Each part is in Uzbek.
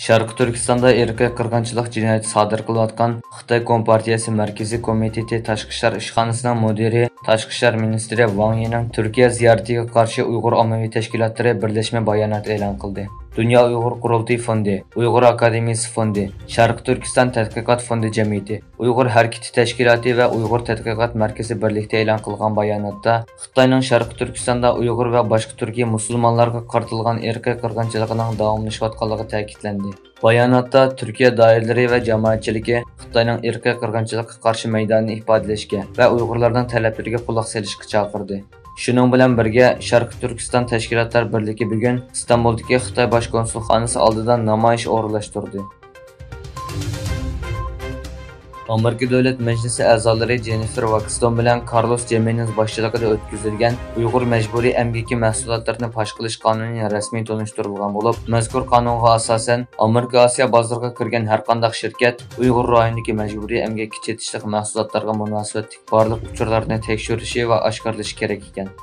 Sharqi Turkistonda irqiy qirg'inchilik jinoyati sodir qilayotgan Xitoy Kompartiyasi Markaziy komiteti tashqi ishlar ishxonasining mudiri, tashqi ishlar ministri Wang Yining Turkiya ziyoratiga qarshi Uyg'ur ommaviy tashkilotlari birlashma bayonot e'lon qildi. Dünya Uyghur Qurultiy Fondi, Uyg'ur Akademiyasi Fondi, Sharqi Turkiston tadqiqot fondi jamiyati, Uyg'ur harakati tashkiloti va Uyg'ur tadqiqot markazi birlikda e'lon qilgan bayonotda Xitoyning Sharqi Turkistonda Uyg'ur va boshqa turkiy musulmonlarga qaratilgan irqiy qirg'inchiligining davomlashayotganligi ta'kidlandi. Bayonotda Turkiya doiralari va jamoatchiligi Xitoyning irqiy qirg'inchilikka qarshi maydonni ifodalashga va Uyg'urlarning talablariga quloq solishga chaqirdi. Shuning bilan birga Sharqi Turkiston tashkilotlar birligi bugun Istanbuldagi Xitoy bosh konsulxonasi oldida namoyish o'rinlashtirdi. Amerika Davlat Majlisi a'zolari Jennifer Waxstone bilan Carlos Jimenez boshchiligida o'tkazilgan Uyg'ur majburiy emgaki mahsulotlarini fosh qilish qonunining rasmiy tunishtirilgan bo'lib, mazkur qonunga asosan Amerika Osiyo bozoriga kirgan har qanday shirkat Uyg'ur rayonidagi majburiy emgakka chetishlik mahsulotlarga munosabatli barliq uchurlarni tekshirishi va oshkorlashi kerak ekan.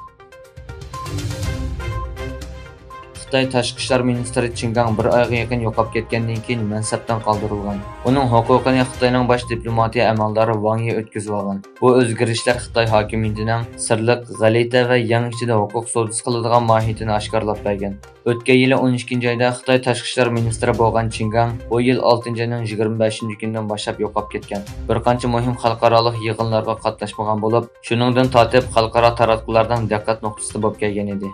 Xitoy tashqi ishlar ministri Chingang bir oyga yaqin yo'qolib ketgandan keyin mansabdan qoldirilgan. Uning huquqini Xitoyning bosh diplomatiya amaldori Wang Yi o'tkazib olgan. Bu o'zgarishlar Xitoy hokimiyatining sirliq, g'alati va yang ichida huquq so'zisi qiladigan mohiyatini oshkorlab bergan. O'tgan yili 12 oyda Xitoy tashqi ishlar ministri bo'lgan Chingang bu yil 6-oyning 25-kunidan boshlab yo'qolib ketgan. Bir qancha muhim xalqaro yig'inlarga qatnashmagan bo'lib, shuningdan tortib xalqaro taratqulardan diqqat nuqtasida bo'lib kelgan edi.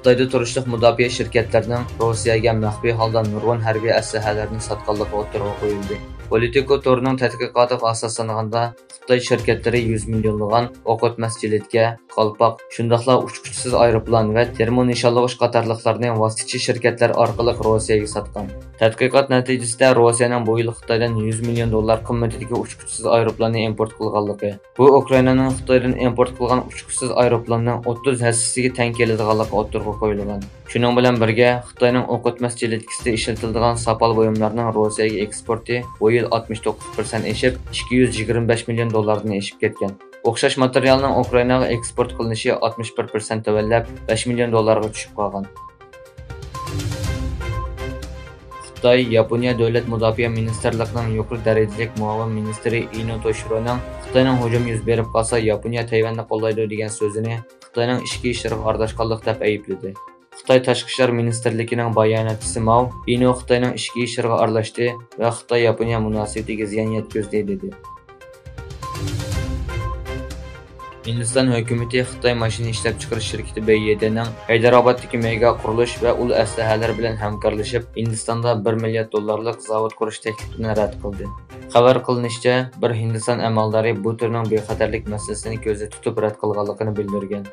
Xitoyda turishliq mudofaa shirkatlarining Rossiyaga maxfiy holda nurg'un harbiy aslahalarni sotganligi o'tirg'a qo'yildi. Politico to'rining tadqiqotiga asoslanganda Xitoy shirkatlari 100 millionlagan o'q o'tmas jiletga, qalpoq, shundaqla uchquchsiz aeroplan va termo nishonlovchi qatorliqlarni vositachi shirkatlar orqali Rossiyaga sotgan. Tadqiqot natijasida Rossiyaning bu yil Xitoydan 100 million dollar qimmatidagi uchquchsiz aeroplanni import qilganligi, bu Ukrainaning Xitoydan import qilgan uchquchsiz aeroplanning 30 hassasiga teng keladiganligi o'tirg'a qo'yilgan. Shuning bilan birga Xitoyning o'q o'tmas jiletkasida ishlatiladigan sopol buyumlarning Rossiyaga eksporti bu yil 69% eshib 225 million dollardan eshib ketgan. O'xshash materialning Ukrainaga eksport qilinishi 61% tavallab 5 million dollarga tushib qolgan. Xitoy Yaponiya davlat mudofaa ministrligining yuqori darajalik muavin ministri Ino Toshironing Xitoyning hujum yuz berib qolsa Yaponiya Tayvanni qo'llaydi degan so'zini Xitoyning ichki ishlarga aralashganlik deb aybladi. Xitoy tashqi ishlar ministrligining bayonotchisi Mao Ino Xitoyning ichki ishlarga aralashdi va Xitoy Yaponiya munosabatiga ziyon yetkazdi dedi. Hindiston hukumati Xitoy mashina ishlab chiqarish shirkati BYDning Haydaroboddagi mega qurilish va ul aslahalar bilan hamkorlashib, Hindistonda 1 milliard dollarlik zavod qurish taklifini rad qildi. Xabar qilinishicha, bir Hindiston amaldori bu turning bexatarlik masalasini ko'zda tutib rad qilganligini bildirgan.